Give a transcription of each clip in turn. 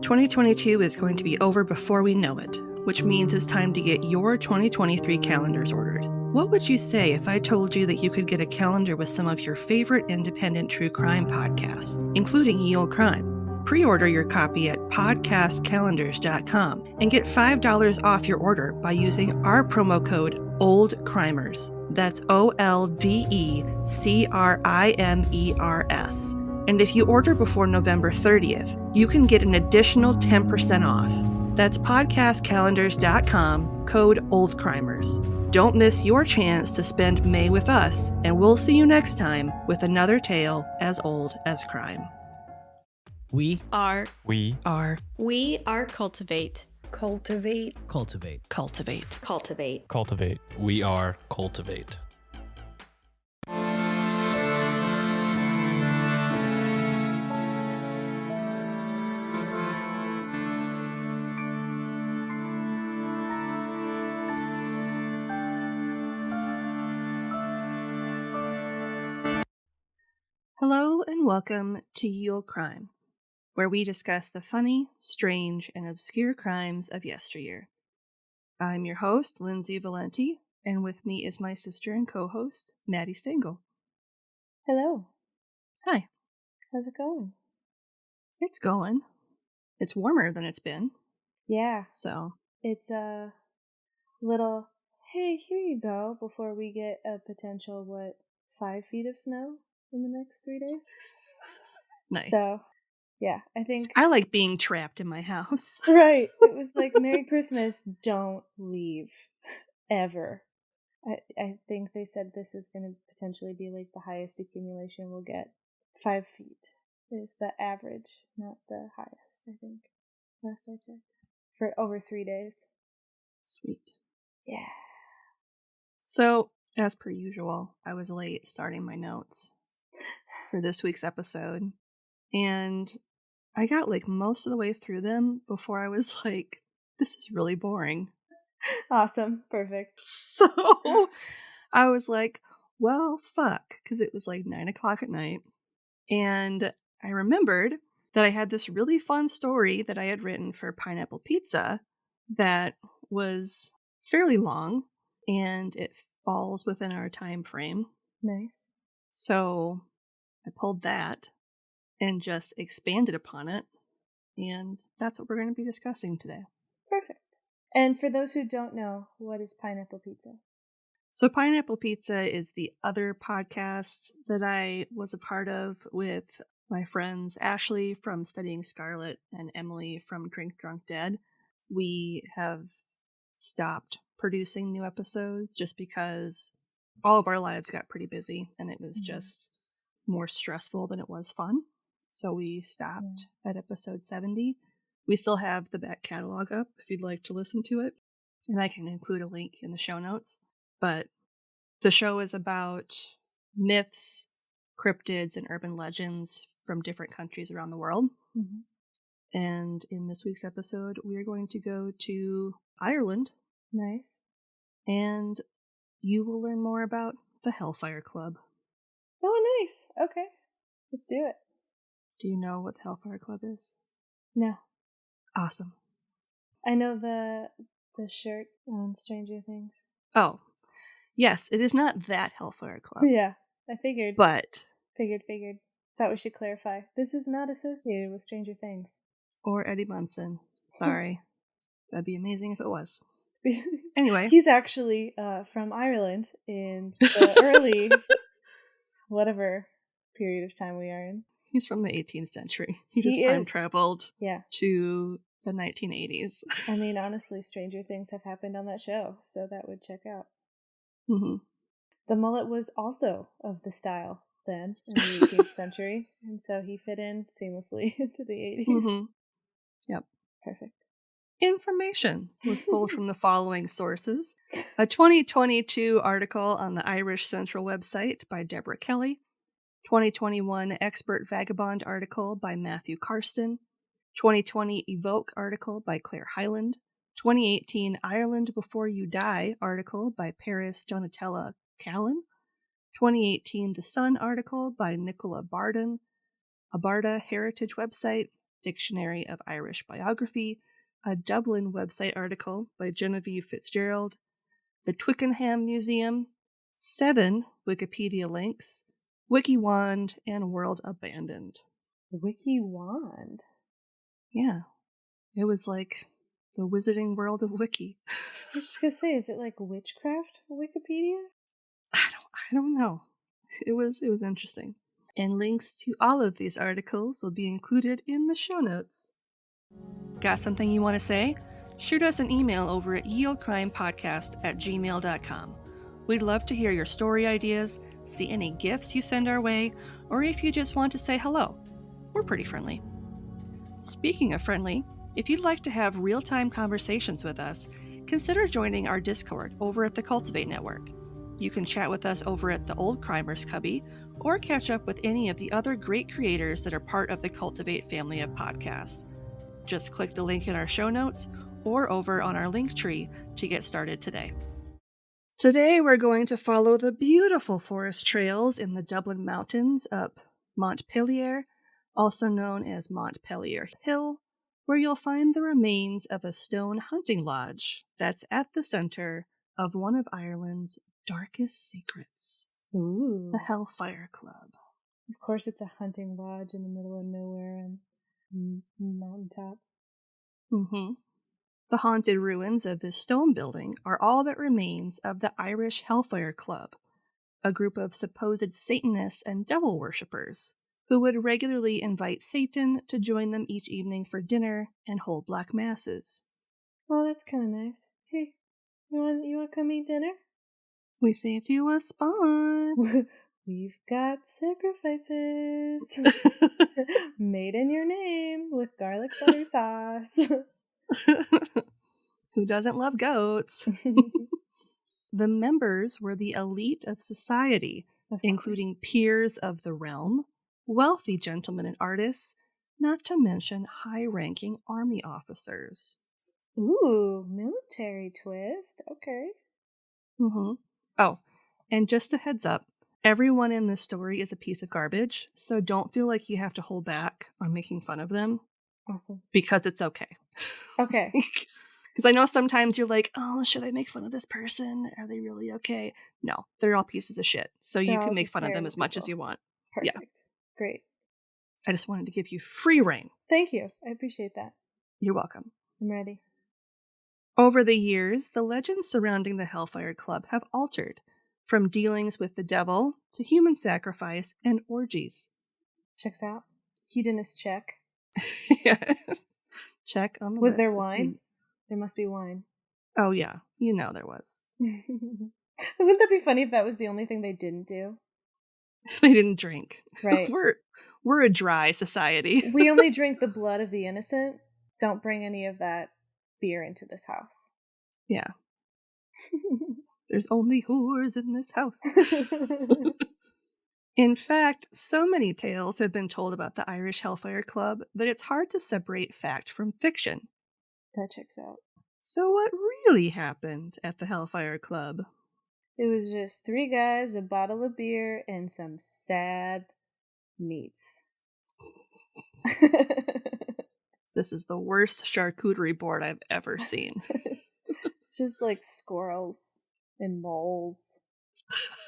2022 is going to be over before we know it, which means it's time to get your 2023 calendars ordered. What would you say if I told you that you could get a calendar with some of your favorite independent true crime podcasts, including Ye Olde Crime? Pre-order your copy at podcastcalendars.com and get $5 off your order by using our promo code OLDECRIMERS. That's OLDECRIMERS. And if you order before November 30th, you can get an additional 10% off. That's podcastcalendars.com, code OLDECRIMERS. Don't miss your chance to spend May with us, and we'll see you next time with another tale as old as crime. We are Cultivate. Cultivate. Cultivate. Cultivate. Cultivate. Cultivate. We are Cultivate. Hello and welcome to Ye Olde Crime, where we discuss the funny, strange, and obscure crimes of yesteryear. I'm your host, Lindsay Valenti, and with me is my sister and co-host, Maddie Stengel. Hello. Hi. How's it going? It's going. It's warmer than it's been. Yeah. So. It's a little, hey, here you go, before we get a potential, 5 feet of snow in the next 3 days? Nice. So, yeah, I think... I like being trapped in my house. Right. It was like, Merry Christmas, don't leave. Ever. I think they said this is going to potentially be like the highest accumulation we'll get. 5 feet is the average, not the highest, I think. Last I checked. For over 3 days. Sweet. Yeah. So, as per usual, I was late starting my notes for this week's episode, and I got like most of the way through them before I was like, this is really boring. Awesome. Perfect. So I was like, well, fuck, because it was like 9 o'clock at night, and I remembered that I had this really fun story that I had written for Pineapple Pizza that was fairly long, and it falls within our time frame. Nice. So I pulled that and just expanded upon it, and that's what we're going to be discussing today. Perfect. And for those who don't know, what is Pineapple Pizza? So Pineapple Pizza is the other podcast that I was a part of with my friends Ashley from Studying Scarlet and Emily from Drink Drunk Dead. We have stopped producing new episodes just because all of our lives got pretty busy, and it was just more stressful than it was fun. So we stopped at episode 70. We still have the back catalog up if you'd like to listen to it, and I can include a link in the show notes. But the show is about myths, cryptids, and urban legends from different countries around the world. Mm-hmm. And in this week's episode, we are going to go to Ireland. Nice. And you will learn more about the Hellfire Club. Oh, nice. Okay. Let's do it. Do you know what the Hellfire Club is? No. Awesome. I know the shirt on Stranger Things. Oh, yes, it is not that Hellfire Club. Yeah, I figured. But... Figured. Thought we should clarify. This is not associated with Stranger Things. Or Eddie Munson. Sorry. That'd be amazing if it was. Anyway. He's actually from Ireland in the early... whatever period of time we are in. He's from the 18th century. He just time traveled to the 1980s. I mean, honestly, stranger things have happened on that show, so that would check out. Mm-hmm. The mullet was also of the style then, in the 18th century, and so he fit in seamlessly into the 80s. Mm-hmm. Yep. Perfect. Information was pulled from the following sources. A 2022 article on the Irish Central website by Deborah Kelly. 2021 Expert Vagabond article by Matthew Karsten. 2020 Evoke article by Claire Hyland. 2018 Ireland Before You Die article by Paris Donatella Callan. 2018 The Sun article by Nicola Barden. A Barda Heritage website. Dictionary of Irish Biography, a Dublin website article by Genevieve Fitzgerald, the Twickenham Museum, 7 Wikipedia links, WikiWand, and World Abandoned. WikiWand? Yeah. It was like the wizarding world of Wiki. I was just gonna say, is it like witchcraft Wikipedia? I don't know. It was interesting. And links to all of these articles will be included in the show notes. Got something you want to say? Shoot us an email over at yeoldcrimepodcast@gmail.com. We'd love to hear your story ideas, see any gifts you send our way, or if you just want to say hello. We're pretty friendly. Speaking of friendly, if you'd like to have real-time conversations with us, consider joining our Discord over at the Cultivate Network. You can chat with us over at the Old Crimers Cubby, or catch up with any of the other great creators that are part of the Cultivate family of podcasts. Just click the link in our show notes or over on our link tree to get started today. Today we're going to follow the beautiful forest trails in the Dublin Mountains up Montpelier, also known as Montpelier Hill, where you'll find the remains of a stone hunting lodge that's at the center of one of Ireland's darkest secrets. Ooh. The Hellfire Club. Of course it's a hunting lodge in the middle of nowhere and mountaintop. Mm-hmm. The haunted ruins of this stone building are all that remains of the Irish Hellfire Club, a group of supposed Satanists and devil worshippers who would regularly invite Satan to join them each evening for dinner and hold black masses. Oh, that's kind of nice. Hey, you want to come eat dinner? We saved you a spot. We've got sacrifices made in your name with garlic butter sauce. Who doesn't love goats? The members were the elite of society, including peers of the realm, wealthy gentlemen and artists, not to mention high-ranking army officers. Ooh, military twist. Okay. Mm-hmm. Oh, and just a heads up, everyone in this story is a piece of garbage, so don't feel like you have to hold back on making fun of them. Awesome. Because it's okay. Okay. Because I know sometimes you're like, oh, should I make fun of this person? Are they really okay? No, they're all pieces of shit. So you can make fun of them as much as you want. Perfect. Yeah. Great. I just wanted to give you free reign. Thank you. I appreciate that. You're welcome. I'm ready. Over the years, the legends surrounding the Hellfire Club have altered, from dealings with the devil to human sacrifice and orgies. Checks out. Hedonist check. Yes. Check on the Was list. there wine? There must be wine. Oh, yeah. You know there was. Wouldn't that be funny if that was the only thing they didn't do? They didn't drink. Right. We're a dry society. We only drink the blood of the innocent. Don't bring any of that beer into this house. Yeah. There's only whores in this house. In fact, so many tales have been told about the Irish Hellfire Club that it's hard to separate fact from fiction. That checks out. So what really happened at the Hellfire Club? It was just 3 guys, a bottle of beer, and some sad meats. This is the worst charcuterie board I've ever seen. It's just like squirrels and moles.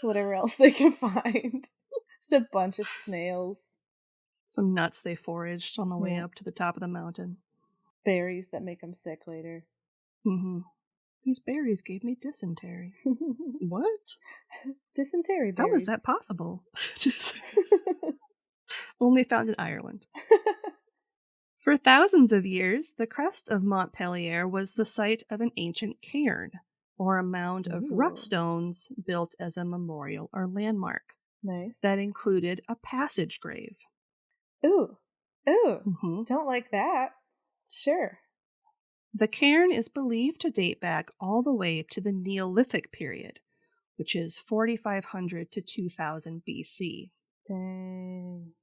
Whatever else they can find. Just a bunch of snails. Some nuts they foraged on the way up to the top of the mountain. Berries that make them sick later. Mm-hmm. These berries gave me dysentery. What? Dysentery berries. How is that possible? Only found in Ireland. For thousands of years, the crest of Montpelier was the site of an ancient cairn, or a mound of rough stones built as a memorial or landmark. Nice. That included a passage grave. Ooh. Mm-hmm. Don't like that. Sure. The cairn is believed to date back all the way to the Neolithic period, which is 4500 to 2000 BC. Dang.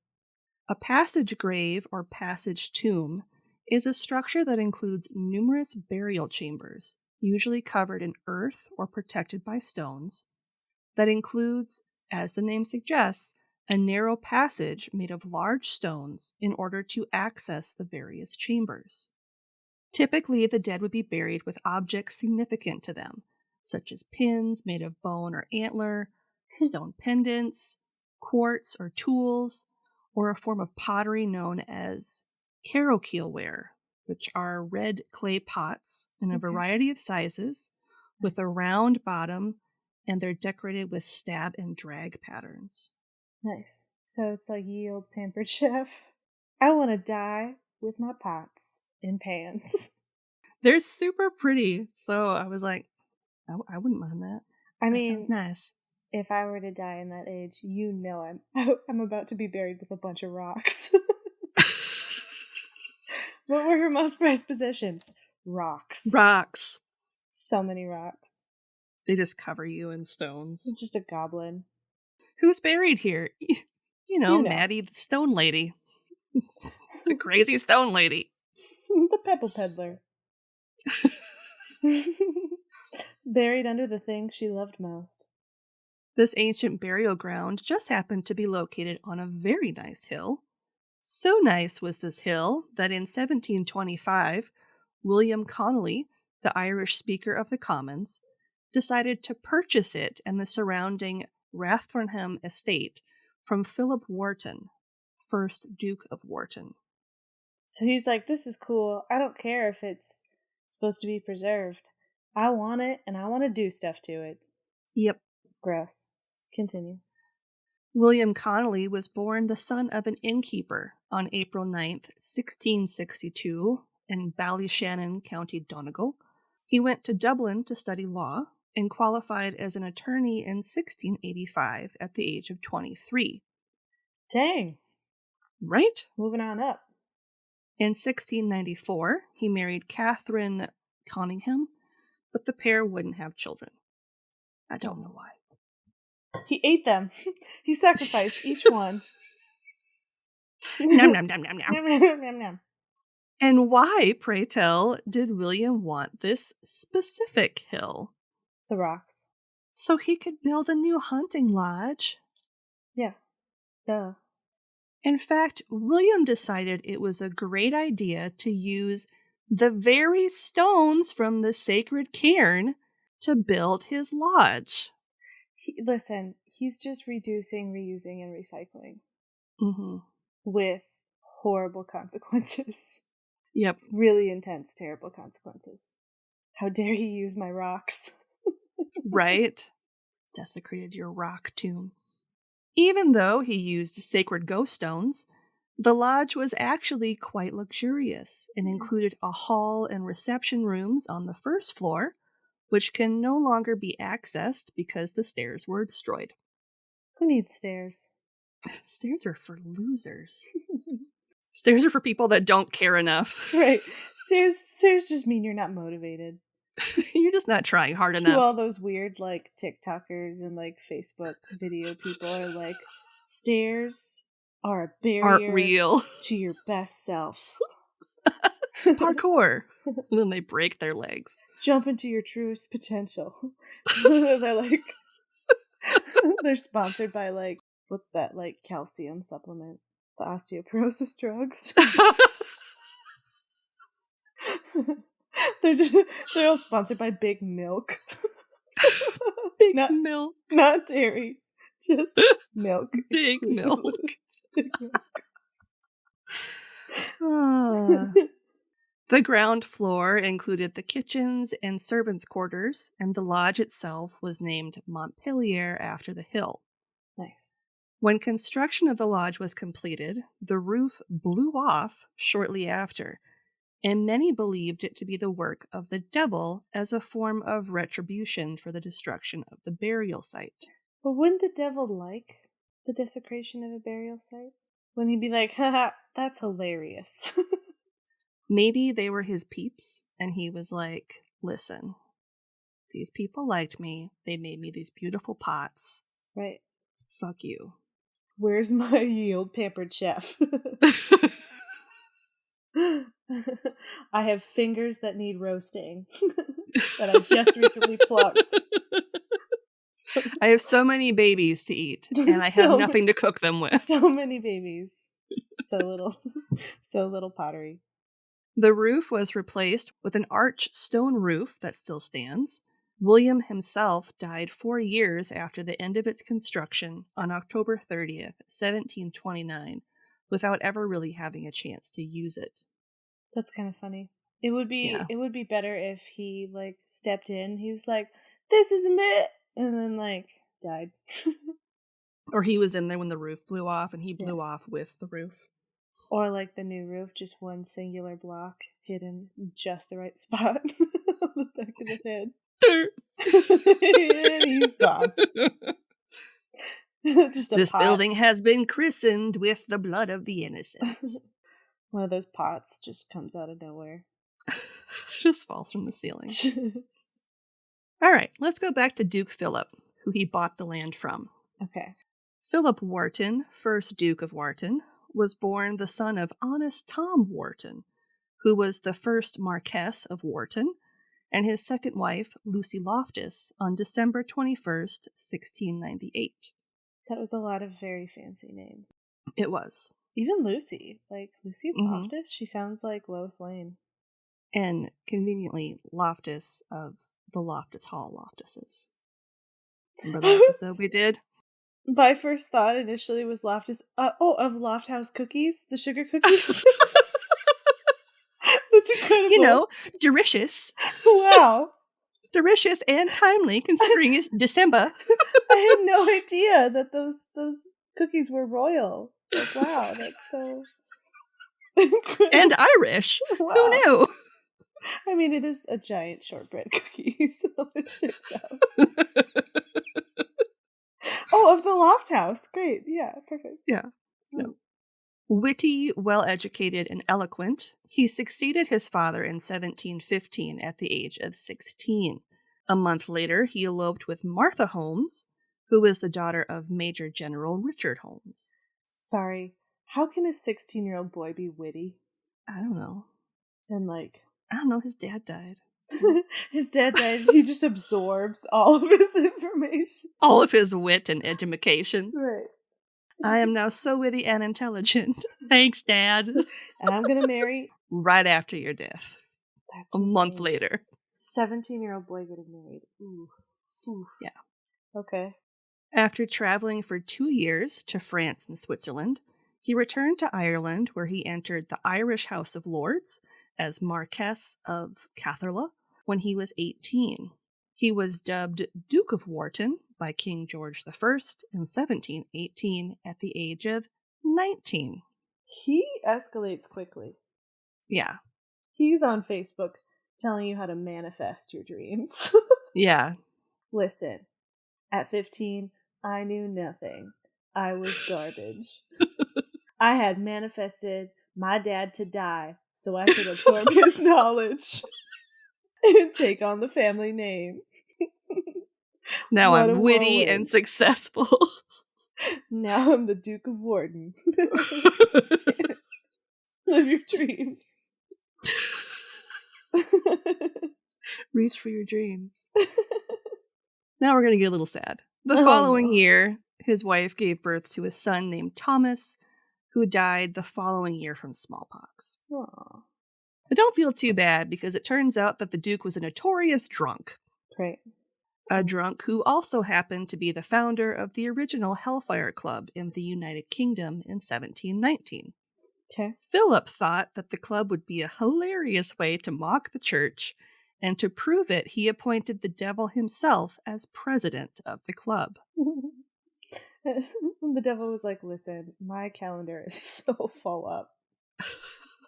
A passage grave or passage tomb is a structure that includes numerous burial chambers, usually covered in earth or protected by stones, that includes, as the name suggests, a narrow passage made of large stones in order to access the various chambers. Typically, the dead would be buried with objects significant to them, such as pins made of bone or antler, stone pendants, quartz or tools, or a form of pottery known as carokeelware, which are red clay pots in a variety of sizes with a round bottom, and they're decorated with stab and drag patterns. Nice. So it's like ye old pampered chef. I want to die with my pots and pans. They're super pretty, so I was like, I wouldn't mind that. That sounds nice. If I were to die in that age, you know I'm about to be buried with a bunch of rocks. What were her most prized possessions? Rocks. Rocks. So many rocks. They just cover you in stones. It's just a goblin. Who's buried here? You know, Maddie, the stone lady. The crazy stone lady. The pebble peddler. Buried under the thing she loved most. This ancient burial ground just happened to be located on a very nice hill. So nice was this hill that in 1725, William Connolly, the Irish Speaker of the Commons, decided to purchase it and the surrounding Rathfarnham estate from Philip Wharton, 1st Duke of Wharton. So he's like, this is cool. I don't care if it's supposed to be preserved. I want it, and I want to do stuff to it. Yep. Gross. Continue. William Connolly was born the son of an innkeeper on April 9th, 1662, in Ballyshannon, County Donegal. He went to Dublin to study law and qualified as an attorney in 1685 at the age of 23. Dang. Right? Moving on up. In 1694, he married Catherine Conyngham, but the pair wouldn't have children. I don't know why. He ate them. He sacrificed each one. Nom, nom, nom, nom, nom. Nom, nom, nom, nom. And why, pray tell, did William want this specific hill? The rocks. So he could build a new hunting lodge. Yeah. Duh. In fact, William decided it was a great idea to use the very stones from the sacred cairn to build his lodge. Listen, he's just reducing, reusing, and recycling. Mm-hmm. With horrible consequences. Yep. Really intense, terrible consequences. How dare he use my rocks? Right? Desecrated your rock tomb. Even though he used sacred ghost stones, the lodge was actually quite luxurious and included a hall and reception rooms on the first floor, which can no longer be accessed because the stairs were destroyed. Who needs stairs? Stairs are for losers. Stairs are for people that don't care enough. Right. Stairs just mean you're not motivated. You're just not trying hard enough. All those weird, like, TikTokers and, like, Facebook video people are like, stairs are a barrier real to your best self. Parkour. And then they break their legs. Jump into your truest potential. They're like, they're sponsored by, like, what's that, like, calcium supplement? The osteoporosis drugs. They're all sponsored by Big Milk. Big Milk. Not dairy. Just milk. Big Milk. Big Milk. The ground floor included the kitchens and servants' quarters, and the lodge itself was named Montpelier after the hill. Nice. When construction of the lodge was completed, the roof blew off shortly after, and many believed it to be the work of the devil as a form of retribution for the destruction of the burial site. But wouldn't the devil like the desecration of a burial site? Wouldn't he be like, haha, that's hilarious? Maybe they were his peeps, and he was like, listen, these people liked me. They made me these beautiful pots. Right. Fuck you. Where's my yield pampered chef? I have fingers that need roasting that I just recently plucked. I have so many babies to eat, and I have nothing to cook them with. So many babies. So little pottery. The roof was replaced with an arch stone roof that still stands. William himself died 4 years after the end of its construction on October 30th, 1729, without ever really having a chance to use it. That's kind of funny. It would be better if he like stepped in. He was like, "This is it," and then like died. Or he was in there when the roof blew off, and he blew off with the roof. Or like the new roof, just one singular block hidden in just the right spot on the back of the head. And he's gone. Just this building has been christened with the blood of the innocent. One of those pots just comes out of nowhere. Just falls from the ceiling. All right, let's go back to Duke Philip, who he bought the land from. Okay. Philip Wharton, first Duke of Wharton, was born the son of honest Tom Wharton, who was the first Marquess of Wharton, and his second wife, Lucy Loftus, on December 21st, 1698. That was a lot of very fancy names. It was. Even Lucy. Like, Lucy Loftus? She sounds like Lois Lane. And conveniently, Loftus of the Loftus Hall Loftuses. Remember that episode we did? My first thought initially was Loftus. Of Loft House cookies? The sugar cookies? That's incredible. You know, delicious. Wow. Delicious and timely, considering it's December. I had no idea that those cookies were royal. Like, wow, that's so incredible. And Irish. Wow. Who knew? I mean, it is a giant shortbread cookie, so it checks out. Oh, of the Loft House. Great. Yeah, perfect. Yeah. No. Witty, well-educated, and eloquent, he succeeded his father in 1715 at the age of 16. A month later, he eloped with Martha Holmes, who was the daughter of Major General Richard Holmes. Sorry, how can a 16-year-old boy be witty? I don't know. And like... I don't know, his dad died. His dad died. He just absorbs all of his information. All of his wit and education. Right. I am now so witty and intelligent. Thanks, Dad. And I'm going to marry... Right after your death. That's a month later. 17-year-old boy getting married. Ooh. Oof. Yeah. Okay. After traveling for 2 years to France and Switzerland, he returned to Ireland, where he entered the Irish House of Lords as Marquess of Catherla when he was 18. He was dubbed Duke of Wharton by King George I in 1718 at the age of 19. He escalates quickly. Yeah. He's on Facebook telling you how to manifest your dreams. Yeah. Listen, at 15, I knew nothing. I was garbage. I had manifested my dad to die so I could absorb his knowledge and take on the family name. Now I'm witty and successful. Now I'm the Duke of Wharton. Live your dreams. Reach for your dreams. Now we're going to get a little sad. The following year, his wife gave birth to a son named Thomas, who died the following year from smallpox. Aww. But don't feel too bad, because it turns out that the Duke was a notorious drunk. Right. A drunk who also happened to be the founder of the original Hellfire Club in the United Kingdom in 1719. Okay. Philip thought that the club would be a hilarious way to mock the church, and to prove it, he appointed the devil himself as president of the club. The devil was like, listen, my calendar is so full up.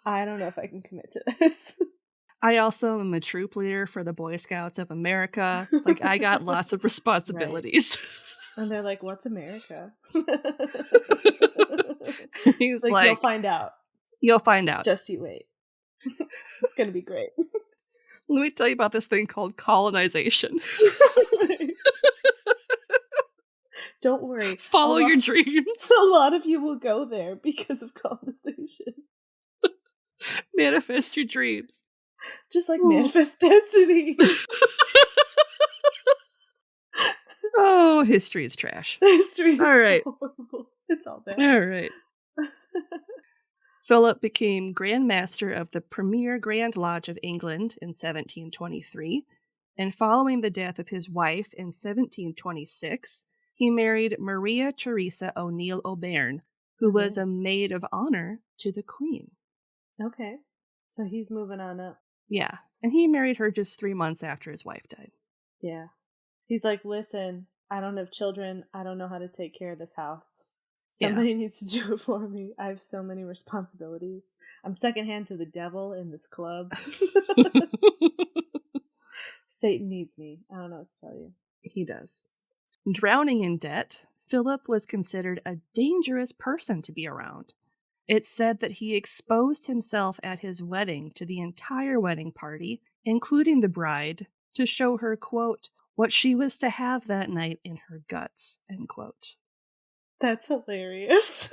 I don't know if I can commit to this. I also am a troop leader for the Boy Scouts of America. Like, I got lots of responsibilities. Right. And they're like, what's America? He's like, you'll find out. You'll find out. Just you wait. It's going to be great. Let me tell you about this thing called colonization. Don't worry. Follow your dreams. A lot of you will go there because of colonization. Manifest your dreams. Just like manifest destiny. Oh, history is trash. History is All right. horrible. It's all bad. All right. Philip became Grand Master of the Premier Grand Lodge of England in 1723, and following the death of his wife in 1726, he married Maria Theresa O'Neill O'Byrne, who was a maid of honor to the Queen. Okay. So he's moving on up. Yeah, and he married her just 3 months after his wife died. Yeah. He's like, listen, I don't have children. I don't know how to take care of this house. Somebody needs to do it for me. I have so many responsibilities. I'm secondhand to the devil in this club. Satan needs me. I don't know what to tell you. He does. Drowning in debt, Philip was considered a dangerous person to be around. It's said that he exposed himself at his wedding to the entire wedding party, including the bride, to show her, quote, what she was to have that night in her guts, end quote. That's hilarious.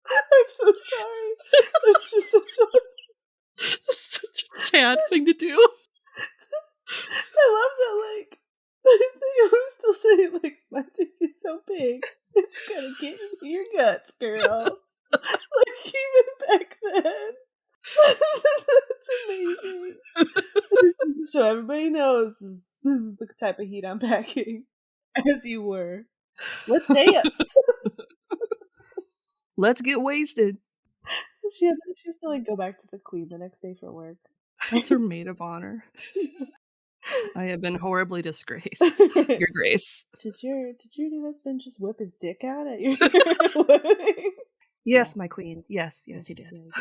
I'm so sorry. That's just such a sad thing to do. I love that, like, they always still say, like, my dick is so big, it's gonna get into your guts, girl. Like, even back then. That's amazing. So everybody knows this is the type of heat I'm packing. As you were. Let's dance. Let's get wasted. She has to like go back to the Queen the next day for work. As her maid of honor. I have been horribly disgraced, Your Grace. Did your new husband just whip his dick out at your wedding? Yes, my queen. Yes, he did. Yeah, he did.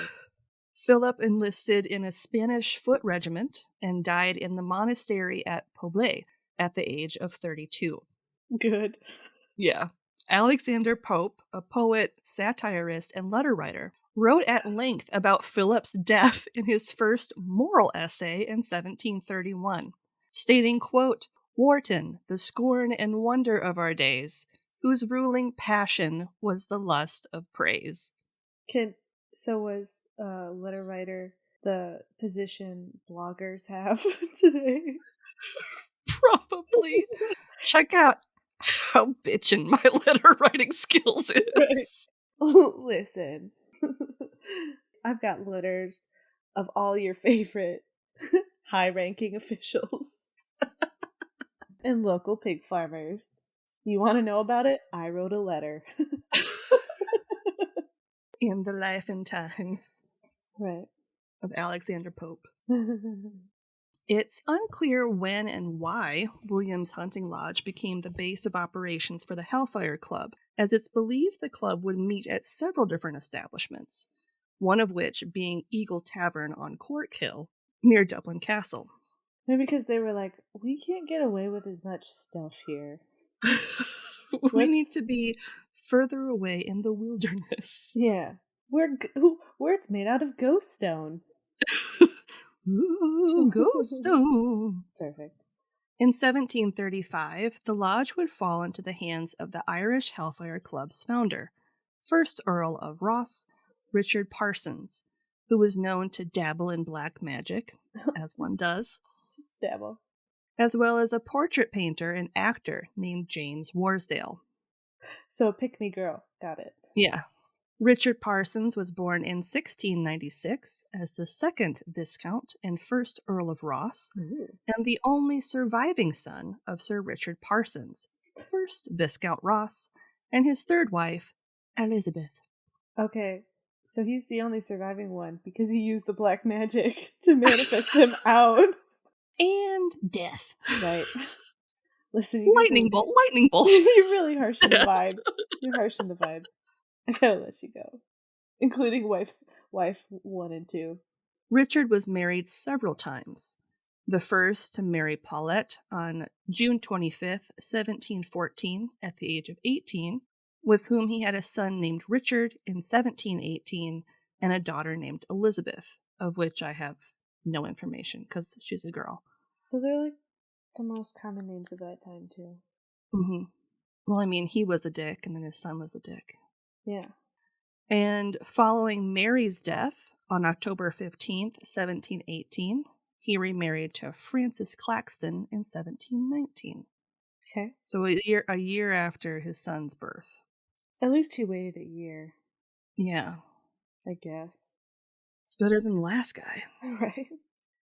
Philip enlisted in a Spanish foot regiment and died in the monastery at Poblet at the age of 32. Good. Yeah. Alexander Pope, a poet, satirist, and letter writer, wrote at length about Philip's death in his first moral essay in 1731, stating, quote, Wharton, the scorn and wonder of our days, whose ruling passion was the lust of praise. So was letter writer the position bloggers have today? Probably. Check out how bitchin' my letter writing skills is. Right. Listen, I've got letters of all your favorite high-ranking officials and local pig farmers. You want to know about it? I wrote a letter. In the life and times Right. of Alexander Pope. It's unclear when and why Williams Hunting Lodge became the base of operations for the Hellfire Club, as it's believed the club would meet at several different establishments, one of which being Eagle Tavern on Corkhill, near Dublin Castle. Maybe because they were like, we can't get away with as much stuff here. We need to be further away in the wilderness. Yeah. Where it's made out of ghost stone. Ooh, ghost stones. Perfect. In 1735, the lodge would fall into the hands of the Irish Hellfire Club's founder, first Earl of Ross, Richard Parsons, who was known to dabble in black magic, as one does. Just dabble. As well as a portrait painter and actor named James Warsdale. So a pick-me girl. Got it. Yeah. Richard Parsons was born in 1696 as the second Viscount and first Earl of Ross, and the only surviving son of Sir Richard Parsons, first Viscount Ross, and his third wife, Elizabeth. Okay, so he's the only surviving one because he used the black magic to manifest them out. And death. Right. Listen, lightning bolt. You're really harsh in the vibe. You're harsh in the vibe. I gotta let you go. Including wife 1 and 2. Richard was married several times. The first to Mary Paulette on June 25th, 1714, at the age of 18, with whom he had a son named Richard in 1718 and a daughter named Elizabeth, of which I have no information because she's a girl. Those are like the most common names of that time, too. Mm-hmm. Well, I mean, he was a dick, and then his son was a dick. Yeah. And following Mary's death on October 15th, 1718, he remarried to Frances Claxton in 1719. Okay. So a year after his son's birth. At least he waited a year, Yeah. I guess. It's better than the last guy. Right.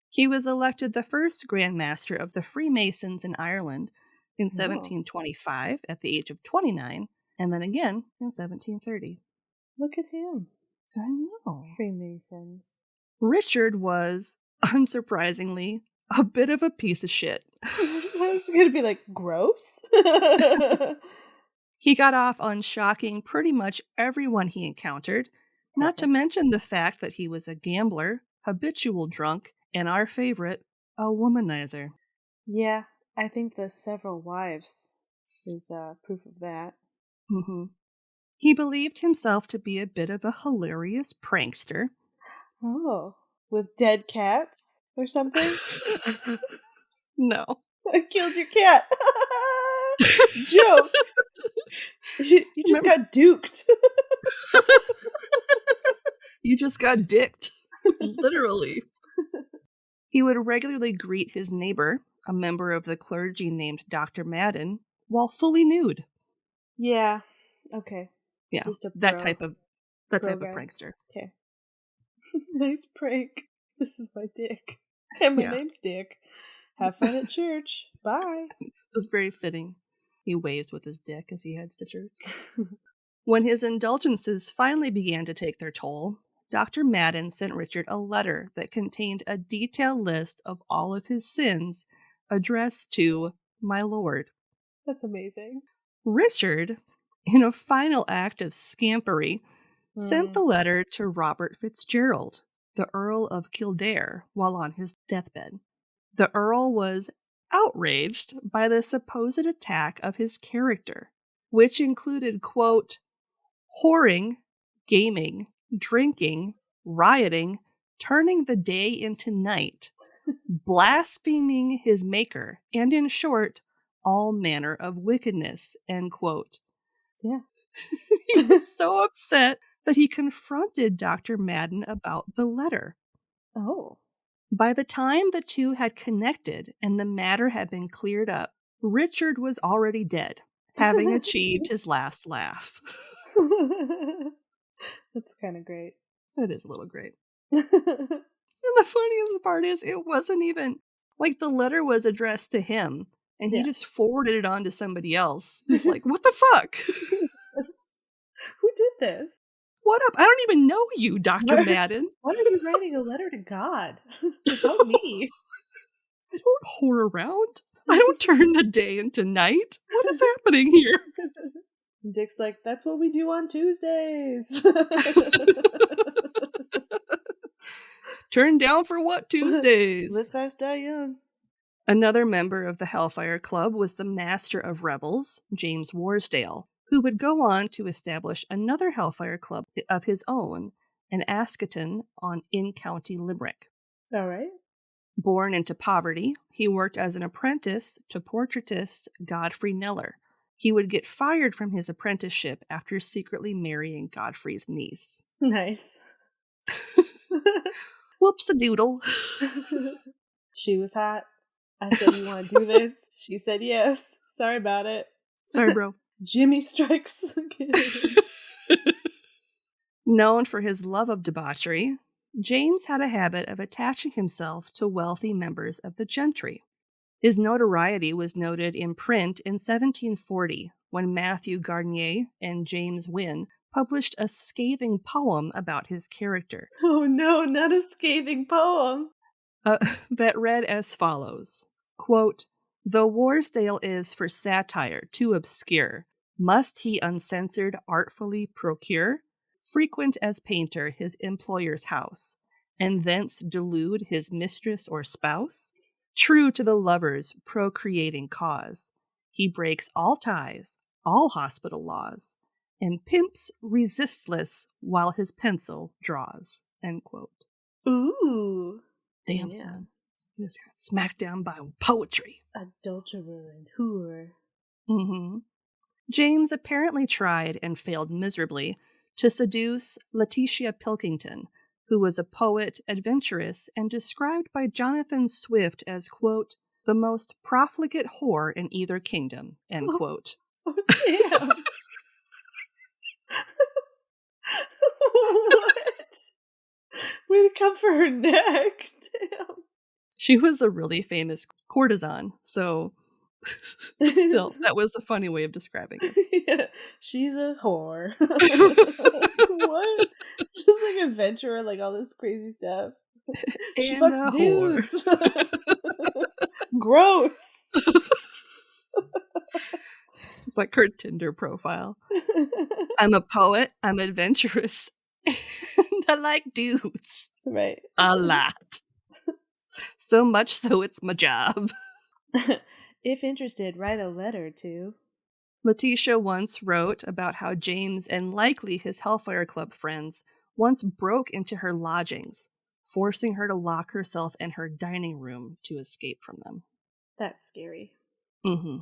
He was elected the first Grand Master of the Freemasons in Ireland in Oh. 1725 at the age of 29, and then again in 1730. Look at him. I know. Freemasons. Richard was, unsurprisingly, a bit of a piece of shit. I was going to be like, gross? He got off on shocking pretty much everyone he encountered, not to mention the fact that he was a gambler, habitual drunk, and our favorite, a womanizer. Yeah, I think the several wives is proof of that. Mm-hmm. He believed himself to be a bit of a hilarious prankster. Oh, with dead cats or something? No. I killed your cat. Joke. You just got duked. You just got dicked. Literally. He would regularly greet his neighbor, a member of the clergy named Dr. Madden, while fully nude. Yeah. Okay. Yeah, Just a that pro. type of Pro guy. prankster. Okay. Nice prank. This is my dick. And my Yeah. name's Dick. Have fun at church. Bye. This is very fitting. He waves with his dick as he heads to church. When his indulgences finally began to take their toll, Dr. Madden sent Richard a letter that contained a detailed list of all of his sins addressed to my lord. That's amazing. Richard, in a final act of scampery, sent the letter to Robert Fitzgerald, the Earl of Kildare, while on his deathbed. The Earl was outraged by the supposed attack of his character, which included, quote, whoring, gaming, drinking, rioting, turning the day into night, blaspheming his maker, and in short, all manner of wickedness, end quote. Yeah. He was so upset that he confronted Dr. Madden about the letter. Oh. By the time the two had connected and the matter had been cleared up, Richard was already dead, having achieved his last laugh. That's kind of great. That is a little great. And the funniest part is, it wasn't even like the letter was addressed to him, and he just forwarded it on to somebody else. Who's like, what the fuck? Who did this? What up? I don't even know you, Dr. Madden. Why are you writing a letter to God? Help me. I don't whore around. I don't turn the day into night. What is happening here? Dick's like, that's what we do on Tuesdays. Turn down for what Tuesdays? Live fast, die young. Another member of the Hellfire Club was the Master of Revels, James Warsdale, who would go on to establish another Hellfire Club of his own, in Asketon in County Limerick. All right. Born into poverty, he worked as an apprentice to portraitist Godfrey Kneller. He would get fired from his apprenticeship after secretly marrying Godfrey's niece. Nice. Whoops-a-doodle. She was hot. I said, you want to do this? She said yes. Sorry about it. Sorry, bro. Jimmy strikes again. Known for his love of debauchery, James had a habit of attaching himself to wealthy members of the gentry. His notoriety was noted in print in 1740 when Matthew Garnier and James Wynne published a scathing poem about his character. Oh no, not a scathing poem. That read as follows, quote, though Warsdale is for satire too obscure, must he uncensored artfully procure? Frequent as painter his employer's house, and thence delude his mistress or spouse? True to the lover's procreating cause, he breaks all ties, all hospital laws, and pimps resistless while his pencil draws. End quote. Ooh. Damn, son. He just got smacked down by poetry. Adulterer and whore. Mm-hmm. James apparently tried and failed miserably to seduce Letitia Pilkington, who was a poet, adventuress, and described by Jonathan Swift as, quote, the most profligate whore in either kingdom, end quote. Oh, damn. What? Way to come for her neck. Damn. She was a really famous courtesan, so still, that was a funny way of describing it. Yeah, she's a whore. What? Just like adventurer, like all this crazy stuff. She And fucks a whore. dudes. Gross. It's like her Tinder profile. I'm a poet, I'm adventurous, and I like dudes. Right. A lot. So much so it's my job. If interested, write a letter to. Letitia once wrote about how James and likely his Hellfire Club friends once broke into her lodgings, forcing her to lock herself in her dining room to escape from them. That's scary. Mm-hmm.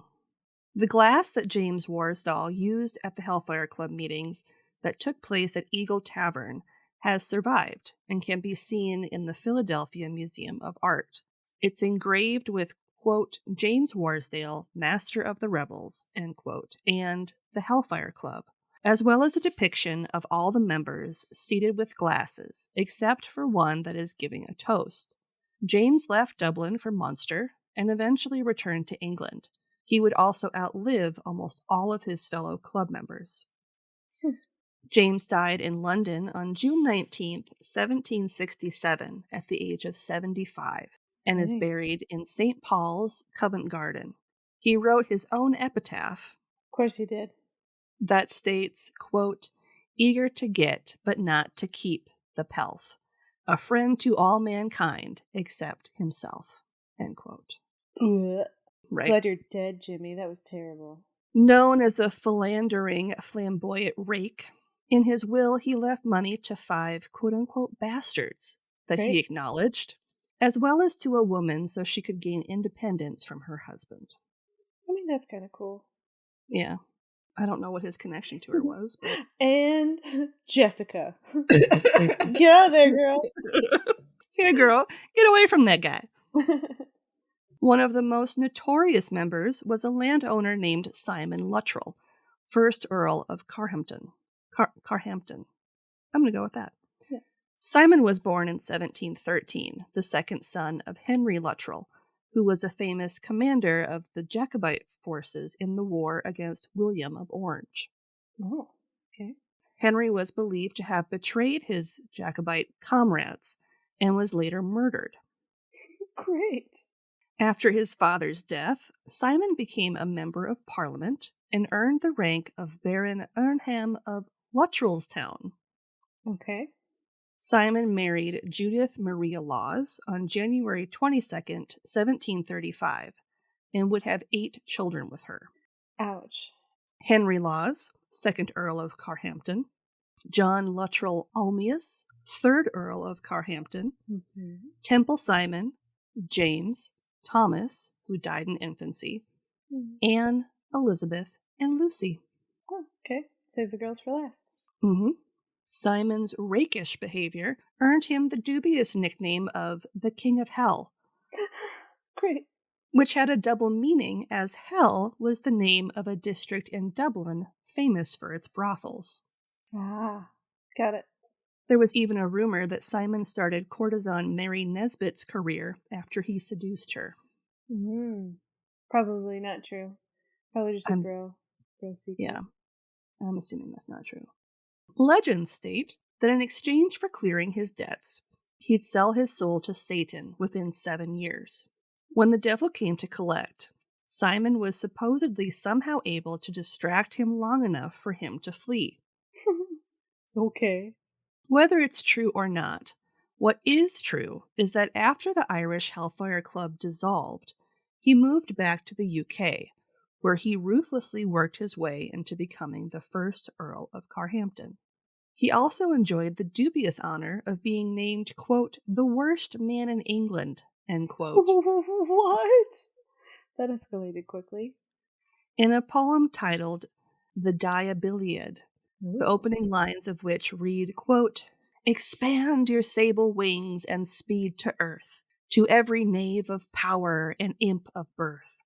The glass that James Warstall used at the Hellfire Club meetings that took place at Eagle Tavern has survived and can be seen in the Philadelphia Museum of Art. It's engraved with, quote, James Warsdale, Master of the Rebels, end quote, and the Hellfire Club, as well as a depiction of all the members seated with glasses, except for one that is giving a toast. James left Dublin for Munster and eventually returned to England. He would also outlive almost all of his fellow club members. James died in London on June 19th, 1767, at the age of 75, and is buried in St. Paul's, Covent Garden. He wrote his own epitaph. Of course he did. That states, quote, eager to get, but not to keep, the pelf. A friend to all mankind, except himself, end quote. Ugh. Right. Glad you're dead, Jimmy. That was terrible. Known as a philandering, flamboyant rake, in his will he left money to 5 quote-unquote bastards that he acknowledged, as well as to a woman so she could gain independence from her husband. I mean, that's kind of cool. Yeah. I don't know what his connection to her was. But... And Jessica. Get out of there, girl. Hey, girl. Get away from that guy. One of the most notorious members was a landowner named Simon Luttrell, 1st Earl of Carhampton. Carhampton. I'm going to go with that. Yeah. Simon was born in 1713, the second son of Henry Luttrell, who was a famous commander of the Jacobite forces in the war against William of Orange. Oh, okay. Henry was believed to have betrayed his Jacobite comrades and was later murdered. Great. After his father's death, Simon became a member of Parliament and earned the rank of Baron Earnham of Luttrellstown. Okay. Simon married Judith Maria Laws on January 22nd, 1735, and would have 8 children with her. Ouch. Henry Laws, 2nd Earl of Carhampton, John Luttrell Ulmius, 3rd Earl of Carhampton, Temple Simon, James, Thomas, who died in infancy, Anne, Elizabeth, and Lucy. Oh, okay. Save the girls for last. Simon's rakish behavior earned him the dubious nickname of the King of Hell. Great. Which had a double meaning, as Hell was the name of a district in Dublin famous for its brothels. Ah, got it. There was even a rumor that Simon started courtesan Mary Nesbitt's career after he seduced her. Probably not true. Probably just a bro secret. Yeah, I'm assuming that's not true. Legends state that in exchange for clearing his debts, he'd sell his soul to Satan within 7 years. When the devil came to collect, Simon was supposedly somehow able to distract him long enough for him to flee. Okay. Whether it's true or not, what is true is that after the Irish Hellfire Club dissolved, he moved back to the UK, where he ruthlessly worked his way into becoming the 1st Earl of Carhampton. He also enjoyed the dubious honor of being named, quote, the worst man in England, end quote. What? That escalated quickly. In a poem titled The Diabiliad, the opening lines of which read, quote, expand your sable wings and speed to earth. To every knave of power and imp of birth,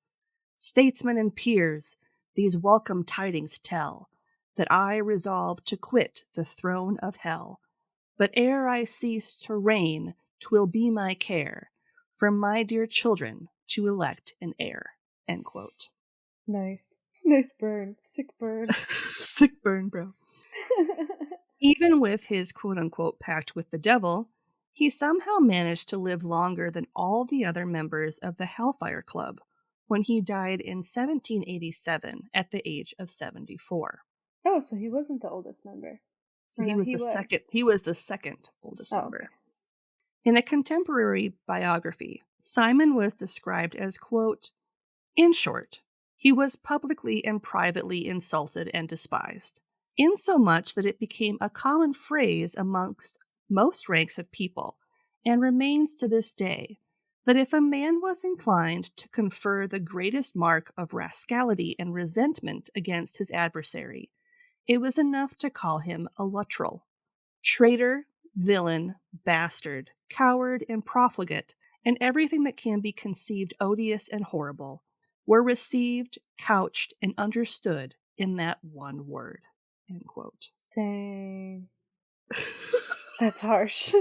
statesmen and peers, these welcome tidings tell, that I resolve to quit the throne of hell. But ere I cease to reign, 'twill be my care from my dear children to elect an heir. End quote. Nice. Nice burn. Sick burn. Sick burn, bro. Even with his quote-unquote pact with the devil, he somehow managed to live longer than all the other members of the Hellfire Club when he died in 1787 at the age of 74. Oh, so he wasn't the oldest member. So Or he no, was he the was. second. He was the second oldest Oh, member. okay. In a contemporary biography, Simon was described as, quote, in short, he was publicly and privately insulted and despised, insomuch that it became a common phrase amongst most ranks of people, and remains to this day, that if a man was inclined to confer the greatest mark of rascality and resentment against his adversary, it was enough to call him a luttrell, traitor, villain, bastard, coward, and profligate, and everything that can be conceived odious and horrible, were received, couched, and understood in that one word. End quote. Dang. That's harsh.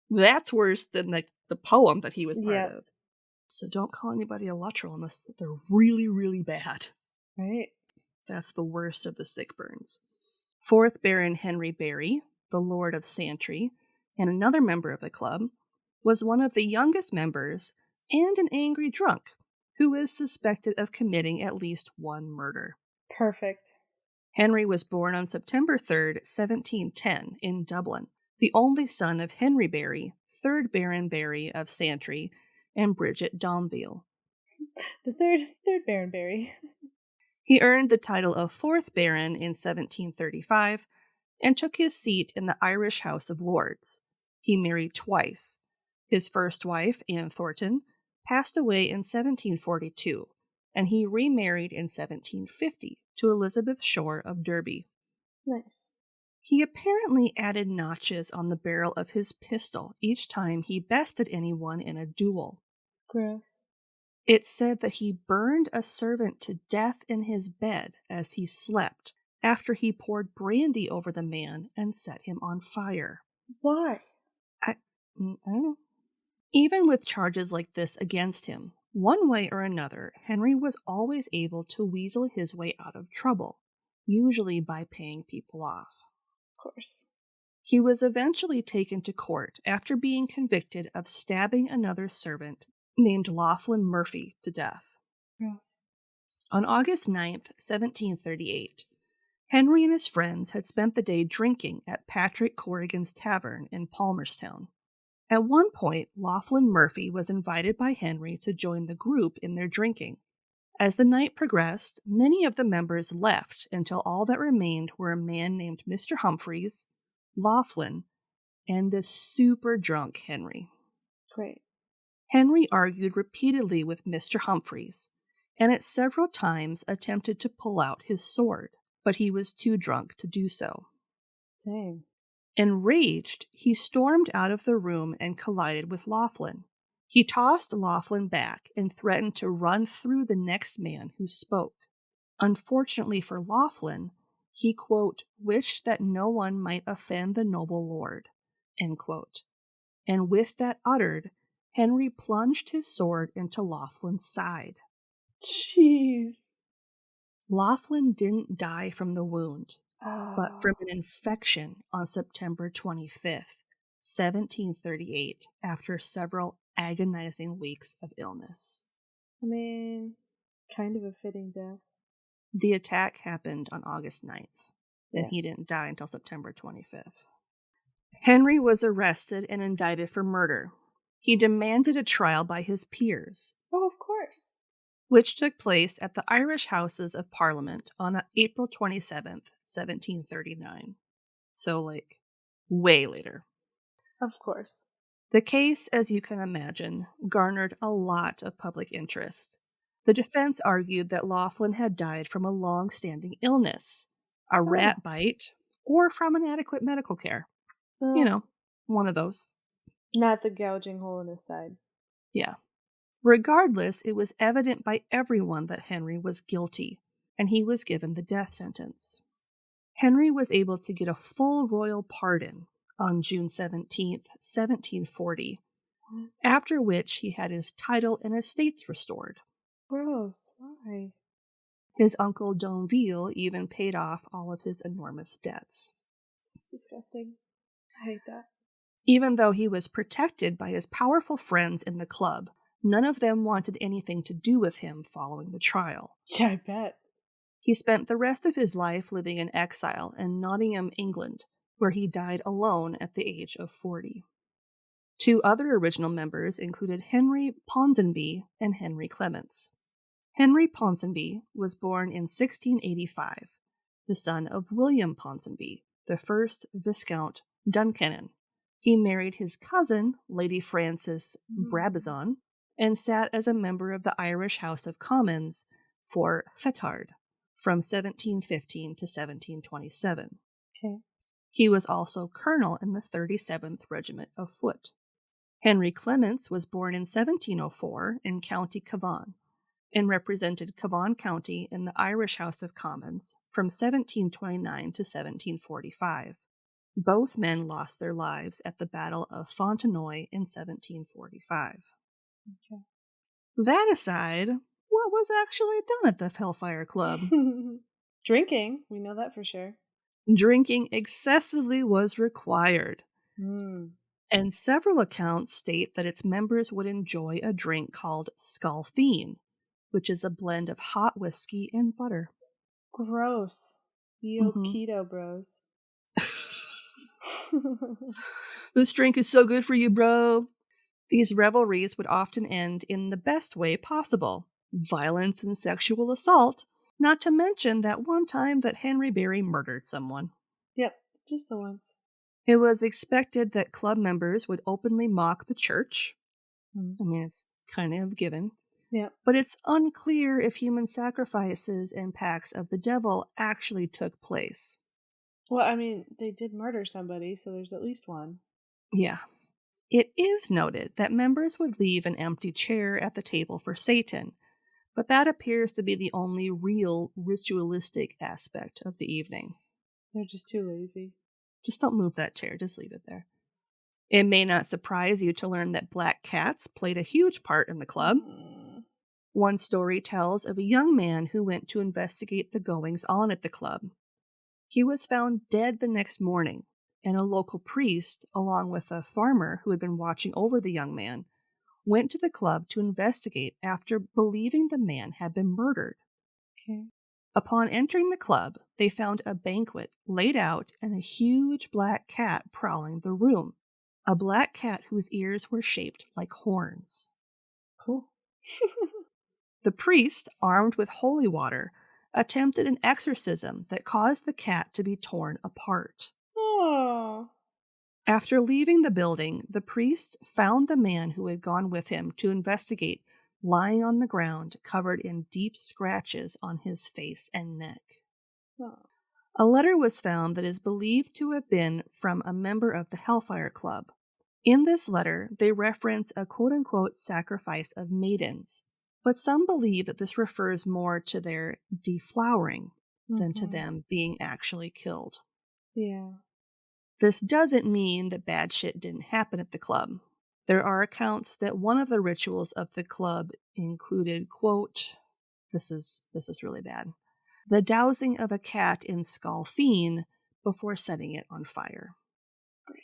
That's worse than the poem that he was part Yep. of. So don't call anybody a luttrell unless they're really, really bad. Right. That's the worst of the sick burns. 4th Baron Henry Barry, the Lord of Santry, and another member of the club, was one of the youngest members and an angry drunk who is suspected of committing at least one murder. Perfect. Henry was born on September 3rd, 1710, in Dublin, the only son of Henry Barry, 3rd Baron Barry of Santry, and Bridget Domville. The third Baron Barry. He earned the title of 4th Baron in 1735 and took his seat in the Irish House of Lords. He married twice. His first wife, Anne Thornton, passed away in 1742, and he remarried in 1750 to Elizabeth Shore of Derby. Nice. He apparently added notches on the barrel of his pistol each time he bested anyone in a duel. Gross. It's said that he burned a servant to death in his bed as he slept after he poured brandy over the man and set him on fire. Why? I don't know. Even with charges like this against him, one way or another, Henry was always able to weasel his way out of trouble, usually by paying people off. Of course. He was eventually taken to court after being convicted of stabbing another servant named Laughlin Murphy to death. Gross. On August 9th, 1738, Henry and his friends had spent the day drinking at Patrick Corrigan's Tavern in Palmerstown. At one point, Laughlin Murphy was invited by Henry to join the group in their drinking. As the night progressed, many of the members left until all that remained were a man named Mr. Humphreys, Laughlin, and a super drunk Henry. Great. Henry argued repeatedly with Mr. Humphreys, and at several times attempted to pull out his sword, but he was too drunk to do so. Dang. Enraged, he stormed out of the room and collided with Laughlin. He tossed Laughlin back and threatened to run through the next man who spoke. Unfortunately for Laughlin, he, quote, wished that no one might offend the noble lord, end quote. And with that uttered, Henry plunged his sword into Laughlin's side. Jeez. Laughlin didn't die from the wound, but Oh. from an infection on September 25th, 1738, after several agonizing weeks of illness. I mean, kind of a fitting death. The attack happened on August 9th, and Yeah. he didn't die until September 25th. Henry was arrested and indicted for murder. He demanded a trial by his peers, Oh, of course. which took place at the Irish Houses of Parliament on April 27th, 1739. So, way later. Of course. The case, as you can imagine, garnered a lot of public interest. The defense argued that Laughlin had died from a long-standing illness, a rat bite, or from inadequate medical care. Oh. You know, one of those. Not the gouging hole in his side. Yeah. Regardless, it was evident by everyone that Henry was guilty, and he was given the death sentence. Henry was able to get a full royal pardon on June 17th, 1740, after which he had his title and estates restored. Gross. Why? His uncle Domville even paid off all of his enormous debts. It's disgusting. I hate that. Even though he was protected by his powerful friends in the club, none of them wanted anything to do with him following the trial. Yeah, I bet. He spent the rest of his life living in exile in Nottingham, England, where he died alone at the age of 40. Two other original members included Henry Ponsonby and Henry Clements. Henry Ponsonby was born in 1685, the son of William Ponsonby, the first Viscount Duncannon. He married his cousin, Lady Frances Brabazon, and sat as a member of the Irish House of Commons for Fetard from 1715 to 1727. Okay. He was also colonel in the 37th Regiment of Foot. Henry Clements was born in 1704 in County Cavan and represented Cavan County in the Irish House of Commons from 1729 to 1745. Both men lost their lives at the Battle of Fontenoy in 1745. Okay. That aside, what was actually done at the Hellfire Club? Drinking, we know that for sure. Drinking excessively was required. Mm. And several accounts state that its members would enjoy a drink called Scalfine, which is a blend of hot whiskey and butter. Gross. Yo, keto bros. This drink is so good for you, bro. These revelries would often end in the best way possible: violence and sexual assault, not to mention that one time that Henry Barry murdered someone. Yep, just the once. It was expected that club members would openly mock the church. Mm. I mean, it's kind of a given. Yep. But it's unclear if human sacrifices and pacts of the devil actually took place. Well, I mean, they did murder somebody, so there's at least one. Yeah. It is noted that members would leave an empty chair at the table for Satan, but that appears to be the only real ritualistic aspect of the evening. They're just too lazy. Just don't move that chair, just leave it there. It may not surprise you to learn that black cats played a huge part in the club. One story tells of a young man who went to investigate the goings-on at the club. He was found dead the next morning, and a local priest, along with a farmer who had been watching over the young man, went to the club to investigate after believing the man had been murdered. Okay. Upon entering the club, they found a banquet laid out and a huge black cat prowling the room. A black cat whose ears were shaped like horns. Cool. The priest, armed with holy water, attempted an exorcism that caused the cat to be torn apart. Oh. After leaving the building, the priest found the man who had gone with him to investigate lying on the ground, covered in deep scratches on his face and neck. Oh. A letter was found that is believed to have been from a member of the Hellfire Club. In this letter, they reference a quote-unquote sacrifice of maidens, but some believe that this refers more to their deflowering than to them being actually killed. Yeah. This doesn't mean that bad shit didn't happen at the club. There are accounts that one of the rituals of the club included, quote, this is really bad, the dousing of a cat in scalfine before setting it on fire. Great.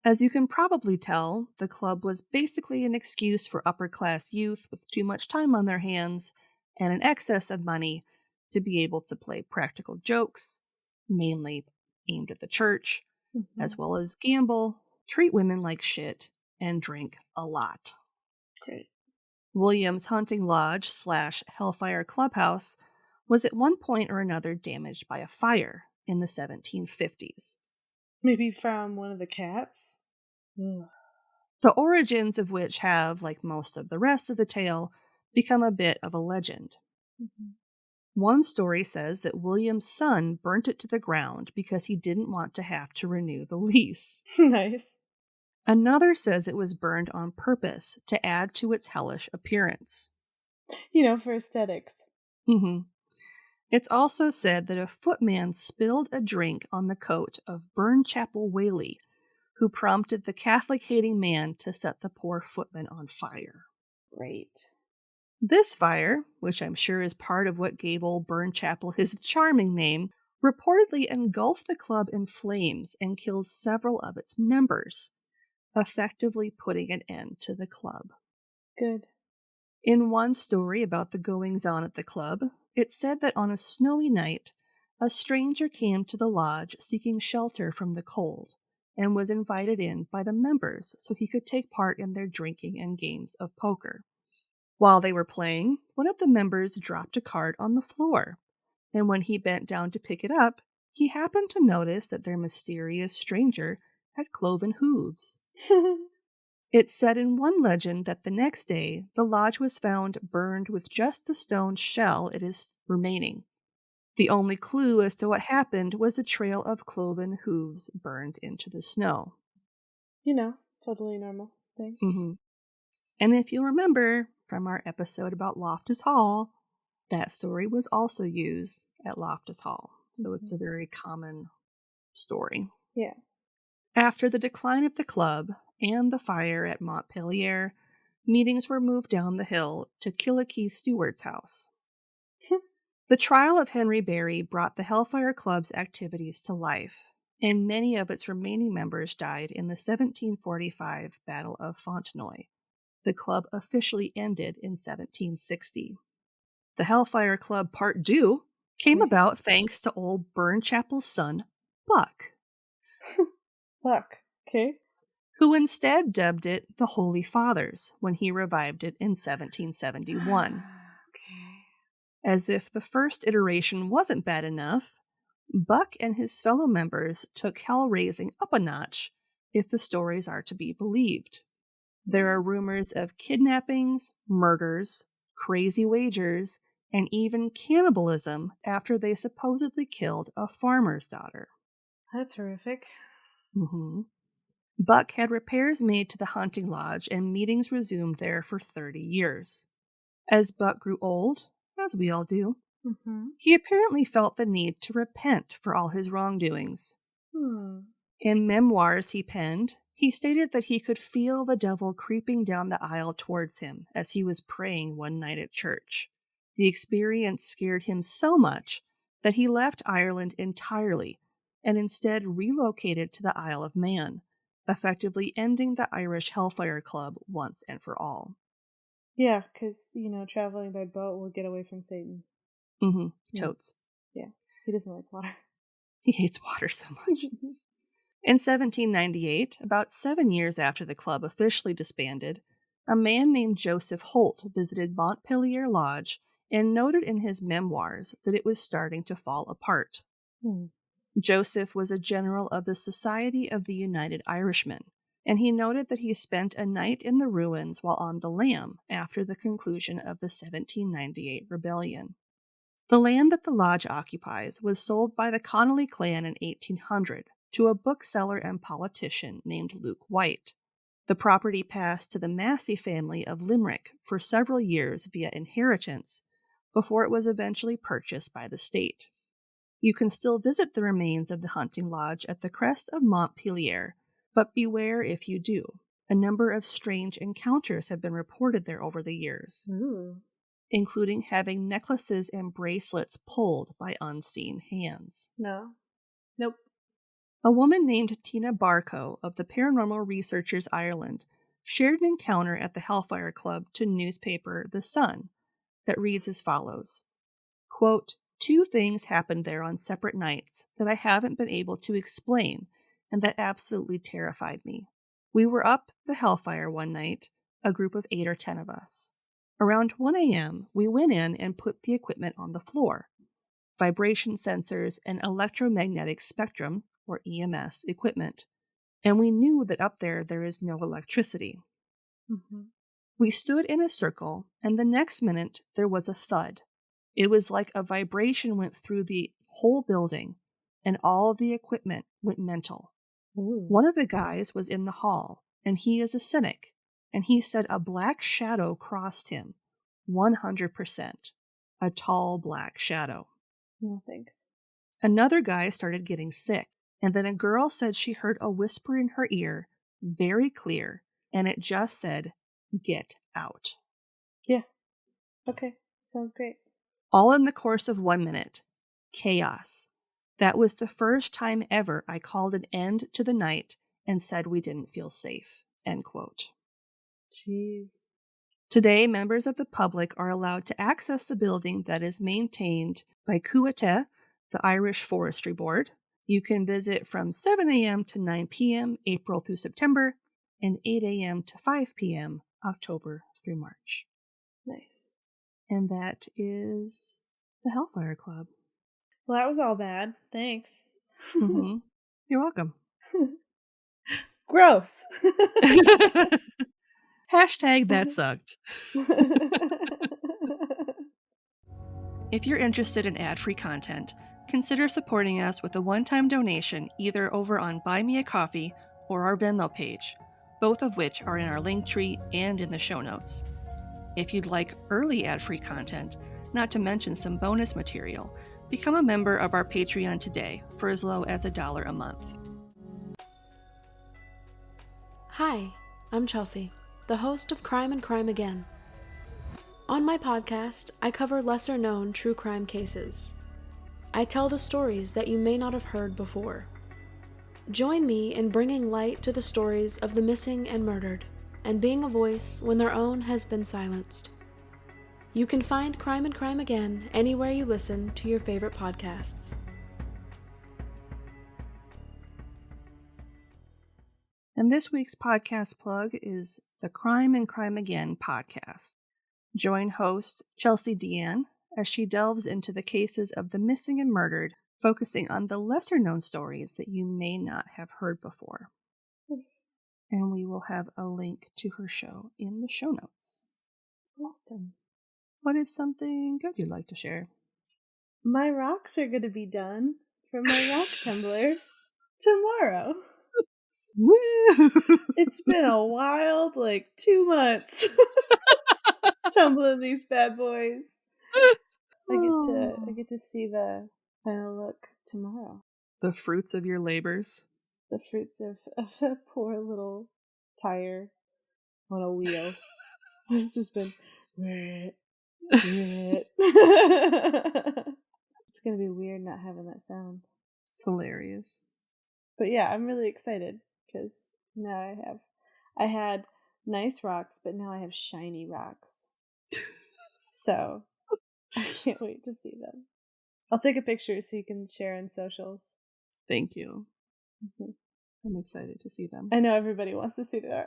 As you can probably tell, the club was basically an excuse for upper-class youth with too much time on their hands and an excess of money to be able to play practical jokes, mainly aimed at the church, as well as gamble, treat women like shit, and drink a lot. Great. William's hunting lodge / Hellfire Clubhouse was at one point or another damaged by a fire in the 1750s. Maybe from one of the cats? Ugh. The origins of which have, like most of the rest of the tale, become a bit of a legend. One story says that William's son burnt it to the ground because he didn't want to have to renew the lease. Nice. Another says it was burned on purpose to add to its hellish appearance. For aesthetics. It's also said that a footman spilled a drink on the coat of Burnchapel Whaley, who prompted the Catholic-hating man to set the poor footman on fire. Great. This fire, which I'm sure is part of what gave old Burnchapel his charming name, reportedly engulfed the club in flames and killed several of its members, effectively putting an end to the club. Good. In one story about the goings-on at the club, it said that on a snowy night, a stranger came to the lodge seeking shelter from the cold and was invited in by the members so he could take part in their drinking and games of poker. While they were playing, one of the members dropped a card on the floor, and when he bent down to pick it up, he happened to notice that their mysterious stranger had cloven hooves. It's said in one legend that the next day, the lodge was found burned with just the stone shell it is remaining. The only clue as to what happened was a trail of cloven hooves burned into the snow. Totally normal thing. And if you'll remember from our episode about Loftus Hall, that story was also used at Loftus Hall. So it's a very common story. Yeah. After the decline of the club and the fire at Montpelier, meetings were moved down the hill to Killikee Stewart's house. The trial of Henry Barry brought the Hellfire Club's activities to life, and many of its remaining members died in the 1745 Battle of Fontenoy. The club officially ended in 1760. The Hellfire Club Part 2 came about thanks to old Burnchapel's son, Buck. Buck, okay. Who instead dubbed it the Holy Fathers when he revived it in 1771. Okay. As if the first iteration wasn't bad enough, Buck and his fellow members took hell-raising up a notch, if the stories are to be believed. There are rumors of kidnappings, murders, crazy wagers, and even cannibalism after they supposedly killed a farmer's daughter. That's horrific. Buck had repairs made to the hunting lodge and meetings resumed there for 30 years. As Buck grew old, as we all do, he apparently felt the need to repent for all his wrongdoings. In memoirs he penned, he stated that he could feel the devil creeping down the aisle towards him as he was praying one night at church. The experience scared him so much that he left Ireland entirely and instead relocated to the Isle of Man, effectively ending the Irish Hellfire Club once and for all. Yeah, because, traveling by boat will get away from Satan. Totes. Yeah, he doesn't like water. He hates water so much. In 1798, about 7 years after the club officially disbanded, a man named Joseph Holt visited Montpelier Lodge and noted in his memoirs that it was starting to fall apart. Joseph was a general of the Society of the United Irishmen, and he noted that he spent a night in the ruins while on the lam after the conclusion of the 1798 rebellion. The land that the lodge occupies was sold by the Connolly clan in 1800 to a bookseller and politician named Luke White. The property passed to the Massey family of Limerick for several years via inheritance before it was eventually purchased by the state. You can still visit the remains of the hunting lodge at the crest of Montpelier, but beware if you do. A number of strange encounters have been reported there over the years, including having necklaces and bracelets pulled by unseen hands. Nope. A woman named Tina Barco of the Paranormal Researchers Ireland shared an encounter at the Hellfire Club to newspaper The Sun that reads as follows, quote, 2 things happened there on separate nights that I haven't been able to explain and that absolutely terrified me. We were up the Hellfire one night, a group of 8 or 10 of us. Around 1 a.m., we went in and put the equipment on the floor. Vibration sensors and electromagnetic spectrum, or EMS, equipment. And we knew that up there is no electricity. We stood in a circle, and the next minute there was a thud. It was like a vibration went through the whole building, and all the equipment went mental. One of the guys was in the hall, and he is a cynic, and he said a black shadow crossed him. 100%. A tall black shadow. No thanks. Another guy started getting sick, and then a girl said she heard a whisper in her ear, very clear, and it just said, "Get out." Yeah. Okay. Sounds great. All in the course of 1 minute. Chaos. That was the first time ever I called an end to the night and said we didn't feel safe. End quote. Jeez. Today, members of the public are allowed to access the building that is maintained by Cuate, the Irish Forestry Board. You can visit from 7 a.m. to 9 p.m. April through September and 8 a.m. to 5 p.m. October through March. Nice. And that is the Hellfire Club. Well, that was all bad. Thanks. Mm-hmm. You're welcome. Gross. Hashtag that sucked. If you're interested in ad-free content, consider supporting us with a one-time donation either over on Buy Me a Coffee or our Venmo page, both of which are in our link tree and in the show notes. If you'd like early ad-free content, not to mention some bonus material, become a member of our Patreon today for as low as $1 a month. Hi, I'm Chelsea, the host of Crime and Crime Again. On my podcast, I cover lesser-known true crime cases. I tell the stories that you may not have heard before. Join me in bringing light to the stories of the missing and murdered, and being a voice when their own has been silenced. You can find Crime and Crime Again anywhere you listen to your favorite podcasts. And this week's podcast plug is the Crime and Crime Again podcast. Join host Chelsea Deanne as she delves into the cases of the missing and murdered, focusing on the lesser-known stories that you may not have heard before. And we will have a link to her show in the show notes. Awesome. What is something good you'd like to share? My rocks are going to be done from my rock tumbler tomorrow. Woo! It's been a wild, 2 months tumbling these bad boys. I get to see the final look tomorrow. The fruits of your labors. The fruits of a poor little tire on a wheel. It's just been it's gonna be weird not having that sound. It's hilarious. But yeah, I'm really excited because now I had nice rocks, but now I have shiny rocks. So I can't wait to see them. I'll take a picture so you can share on socials. Thank you. Mm-hmm. I'm excited to see them. I know everybody wants to see the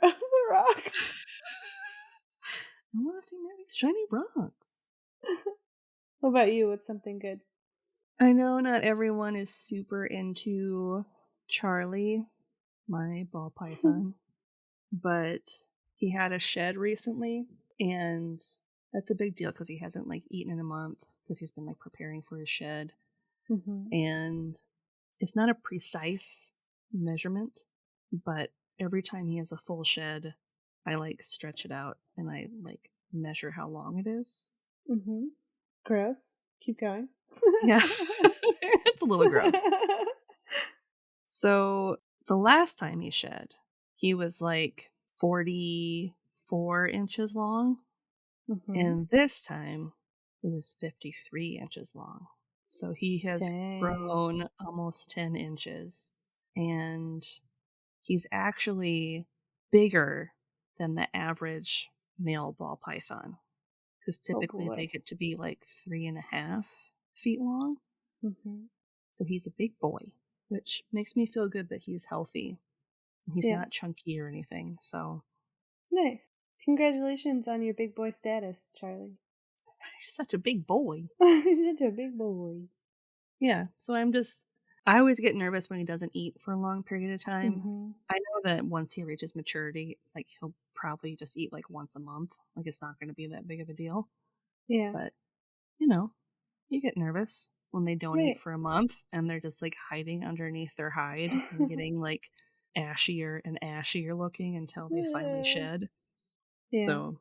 rocks. I want to see Maddie's shiny rocks. What about you? What's something good? I know not everyone is super into Charlie, my ball python, but he had a shed recently, and that's a big deal because he hasn't eaten in a month because he's been preparing for his shed. Mm-hmm. And it's not a precise measurement, but every time he has a full shed, I stretch it out and I measure how long it is. Mm-hmm. Gross. Keep going. Yeah. It's a little gross. So the last time he shed, he was 44 inches long. Mm-hmm. And this time it was 53 inches long. So he has grown almost 10 inches. And he's actually bigger than the average male ball python. Because typically they get to be 3.5 feet long. Mm-hmm. So he's a big boy, which makes me feel good that he's healthy. He's not chunky or anything, so. Nice. Congratulations on your big boy status, Charlie. He's such a big boy. He's such a big boy. Yeah, so I always get nervous when he doesn't eat for a long period of time. Mm-hmm. I know that once he reaches maturity, he'll probably just eat once a month. It's not going to be that big of a deal. Yeah. But, you get nervous when they don't eat for a month and they're just hiding underneath their hide and getting ashier and ashier looking until they finally shed. Yeah. So,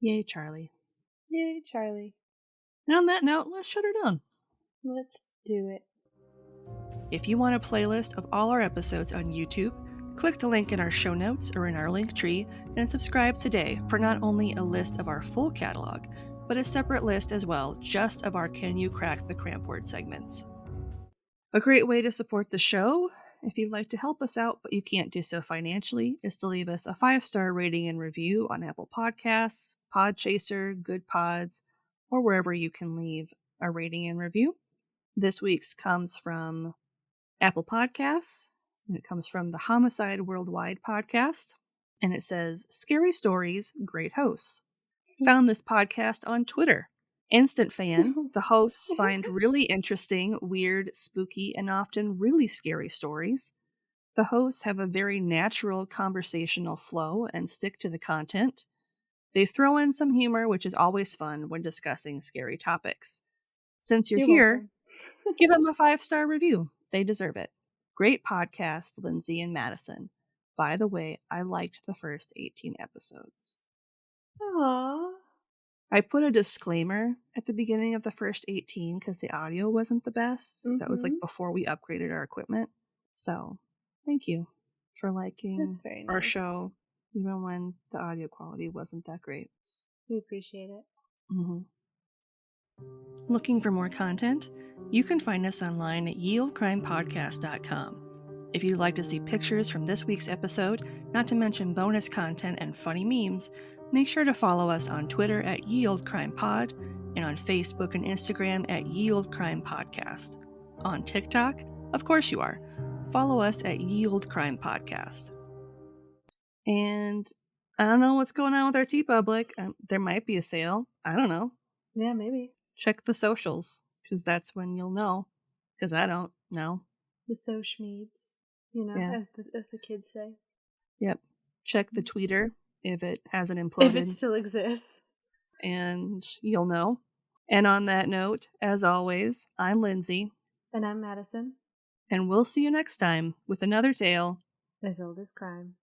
yay, Charlie. Yay, Charlie. And on that note, let's shut her down. Let's do it. If you want a playlist of all our episodes on YouTube, click the link in our show notes or in our link tree and subscribe today for not only a list of our full catalog, but a separate list as well, just of our Can You Crack the Cramp Word segments. A great way to support the show, if you'd like to help us out but you can't do so financially, is to leave us a 5-star rating and review on Apple Podcasts, Podchaser, Good Pods, or wherever you can leave a rating and review. This week's comes from Apple Podcasts, and it comes from the Homicide Worldwide podcast, and it says, "Scary stories, great hosts. Found this podcast on Twitter. Instant fan, the hosts find really interesting, weird, spooky, and often really scary stories. The hosts have a very natural conversational flow and stick to the content. They throw in some humor, which is always fun when discussing scary topics. Since you're here, give them a 5-star review. They deserve it. Great podcast, Lindsay and Madison. By the way, I liked the first 18 episodes." Aww. I put a disclaimer at the beginning of the first 18 because the audio wasn't the best. That was like before we upgraded our equipment. So, thank you for liking That's very our nice. show, even when the audio quality wasn't that great. We appreciate it. Looking for more content? You can find us online at yieldcrimepodcast.com. If you'd like to see pictures from this week's episode, not to mention bonus content and funny memes, make sure to follow us on Twitter at YieldCrimePod and on Facebook and Instagram at YieldCrimePodcast. On TikTok? Of course you are. Follow us at YieldCrimePodcast. And I don't know what's going on with our TeePublic. There might be a sale. I don't know. Yeah, maybe. Check the socials, because that's when you'll know. Because I don't know. The Sochmeads, Yeah. as the kids say. Yep. Check the tweeter if it hasn't imploded. If it still exists. And you'll know. And on that note, as always, I'm Lindsay. And I'm Madison. And we'll see you next time with another tale As old as crime.